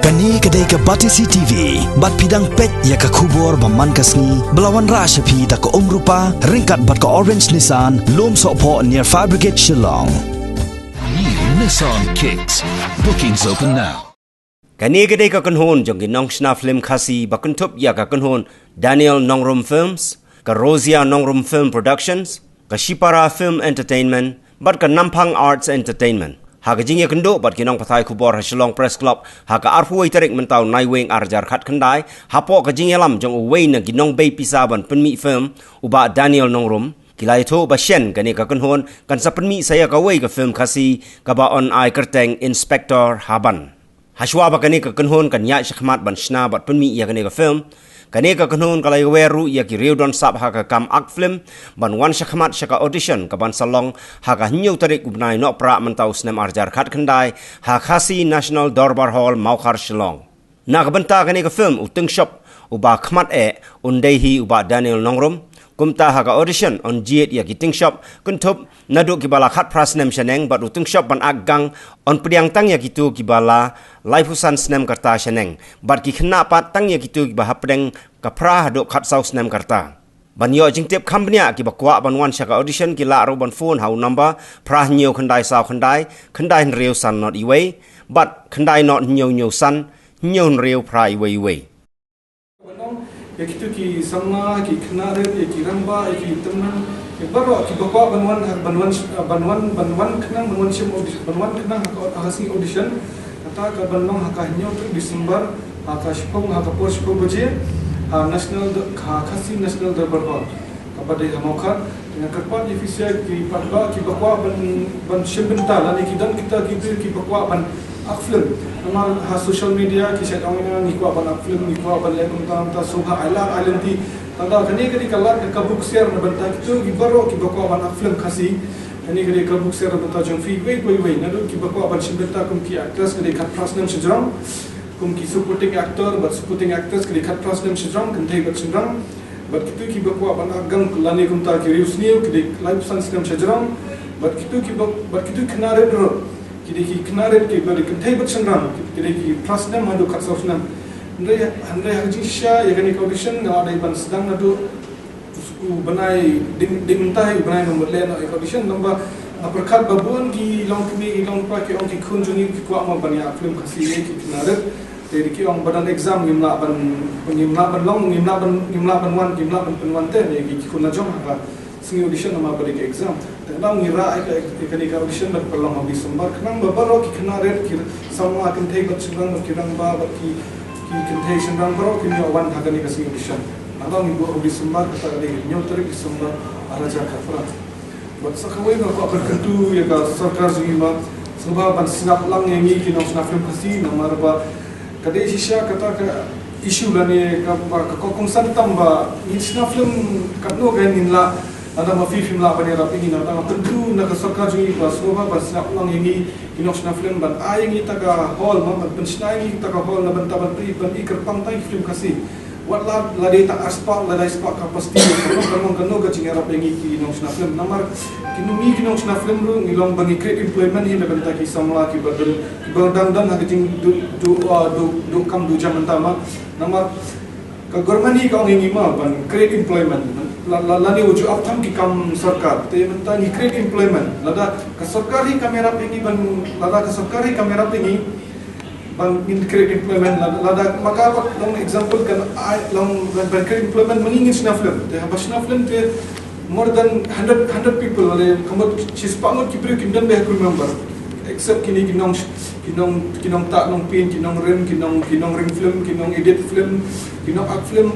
Kani kedai ke Batisi TV, bat pidang pet ya ke kubur baman kasni, belawan rasa pi tak ke rupa, ringkat bat ke Orange Nissan, lom sokpo near Fire Brigade Shillong. New Nissan Kicks. Bookings open now. Kani kedai ke kenhon jong ginong sna film khasi bakuntup ya ke kenhon Daniel Nongrum Films, ke Rosia Nongrum Film Productions, ke Shipara Film Entertainment, bat ke Nampang Arts Entertainment. Haka jingya kendo bat kinong pathai kubor Shillong Press Club haka arfu tarik mentau naiweng arjar khat khandai hapo ka jingya lam jong uwei na ginong bay pisaban penmi film uba Daniel Nongrum kilai tho ba shen kani ka kanhon kan sa penmi saya ka wei ka film khasi ka ba on ai kerteng Inspector Haban hashwa ba kani ka kanhon kan ya shkhmat ban shna bat penmi ya kani ka film kani ka kanhon kalai weru ya ki reudon sab haka kam ak film ban wan shkhmat shaka audition ka ban salong haka nyu tarik ubnai no pra mentau snem arjar khat khandai ha khasi National Darbar Hall Maukhar Shillong na ka banta kani ka film utung shop uba khmat undai uba Daniel Nongrum kumta haka audition on jiet ya kiting shop kuntup naduk kibala khat prasnem shaneng bat utung shop ban aggang on priang tang ya kitu kibala live husan snem karta shaneng bat ki khna pat tang ya kitu kibah pedeng kapra dok khat sau snem karta ban yo jingtep company ki bakwa ban wan shaka audition ki la ro ban phone hau number pra nyo khandai sau khandai rew san not iway bat khandai not nyo san nyo rew pra iway ya kitu ki sama ki khnare ki ramba ki teman ki baro ki bakwa banwan khnang banwan shim audition banwan khnang hasi audition kata ka banlong haka nyo tu December haka shipong haka por shipong baje national khasi National Darbar Hall kepada hamokhat dengan kerpat ofisial ki padba ki bakwa ban shim bentala ni ki dan kita ki bakwa ban film nama ha social media ki set orang ni ko ban film ni ko ban lekum ta soha island ti tanda kani kalat ka book share na banta kitu ki baro ki bakwa ban film khasi kani ka book share banta jong fi wei na ki bakwa ban shimbeta kum ki actors kani khat prasnam shijram kum ki supporting actor but supporting actors kani khat prasnam shijram kan thai bat shijram but kitu ki bakwa ban agam lani kum ta ki reus new ki live sun snam shijram but kitu khnare ro ki knaret ki bari kentai bat sangram ki prasnam hadu khatsofnam andai haji sha yagani audition na dai ban sedang adu banai dimintai banai nomor le no audition nomba aperkat babun ki long kini long pa ki ong ki khunjungi ki kwa ma banya film khasi ki knaret te ki ong badan exam ngimla ban long ngimla ban wan wan te ne ki khuna jom ha singi audition nama balik exam tendang ngira ikani ka audition ber perlang habis sembar kenang babaro ki knaret ki sama akan thai bat sungang ki rang ba ki kentai sungang baro ki nyo wan thagani ka singi audition tendang ni bo habis sembar kata ni nyo tarik ki sembar araja khafra bat sakawai no ko berkentu ya ka sarkar jima sebab ban sinap lang yang ni ki no snap film khasi namar ba kadai shisha kata ka isu lani ka kokong santam ba ni snap film katno gan inla ada ma film la bani rap ini ada tentu nak sarkar jui pas roha pas nak lang ini kinos na film ban ai ini taga hall ma ban pensnai ini taga hall na ban taban pri ban ikar pangtai film kasi wat la de tak aspa la dai spa kapasti kano ga jinga rap ini kinos na film namar kinumi kinos na film ru ngilong bangi create employment hi na ban ta ki samla ki badal dan ha jing do kam du jam antama namar ka government hi ka ngi ma ban create employment lani uju aptham ki kam sarkar te menta ni create employment lada ka sarkari kamera pengi ban lada ka sarkari kamera pengi ban in create employment lada maka long example kan long ban create employment mangingin sna film te habasna film te more than 100 people ale kamot chispangot ki break in dan be remember except kinong tak nong pin kinong ring film kinong edit film kinong act film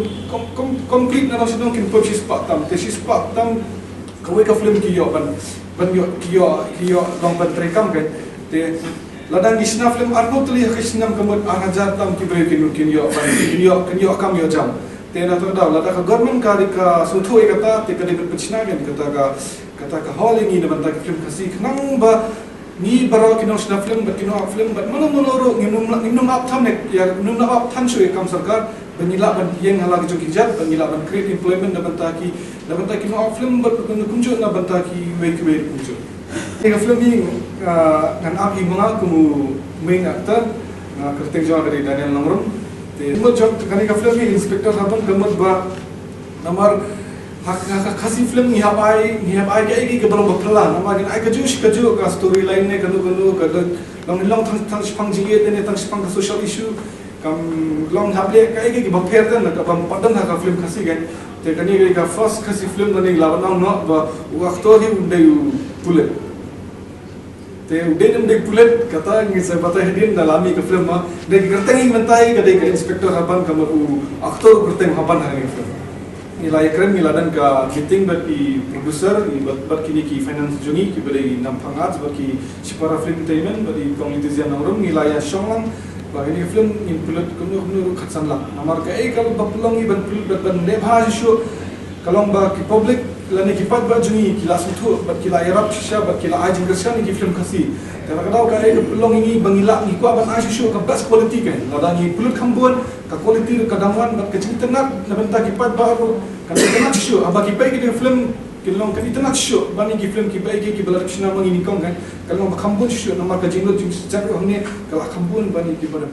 complete na national kin purchase pak tam te sis pak tam kawai ka film ki yo ban yo long ban trekam kan te ladang isna film arbo tuli kisnam kamot arajar tam ki break kin yo kam yo jam te na to da ladang ka government ka suthoi kata te ka de pechna kan kata ka hall ni na ban ta film kasi nang ba ni baro kinos na film bat manoro ngimnum ap tham nek ya ngimnum ap tham sui kam sarkar banila ban yeng hala ki jokijat banila ban create employment na bantaki no film bat kunjo na bantaki we kunjo Ega film ni ngan ap hi mga kumu main actor kerting jawab dari Daniel Nongrum. Timur jawab kani ka film ni inspektor haban kemat ba namar hak kasih film ni habai ke igi ke belum berpelan nama gin ai kaju ka storyline ne kanu long tang spang jige ne tang spang ka social issue kam long hable ka igi ke berper dan ka bam padan ka film kasih kan te kani ka first kasih film ni lawan no ba waktu hi undai pulet te undai pulet kata ngi saya bata hedin dalami ka film ma de kerteng mentai ka de inspektor haban kam aktor kerteng haban hari film nilai keren niladan ka meeting bagi producer bat kini ki finance jungi ki bagi nampangat bagi Shipara Film Entertainment bagi Konglitizian Nongrum nilai shonglang bagi ni film input kunu khatsan la namar ka kalau bapulong ban ban lebha show kalau ba ki public lani ki pat ba jungi kila sutu bat kila irap shisha bat kila ajin kersan ki film kasi kadang-kadang ka pelong ini bangila ni ko ban show ka best quality kan lada ni pulut kambun ka quality kadangwan bat kecil tenat nabenta ki pat baru kan tenat show aba ki pai ki film kilong kan tenat show bani ki film ki pai ki belar kishna mangi ni kong kan kalau ba kambun show nama ka jinglo jing sejak ne kala kambun bani ki pada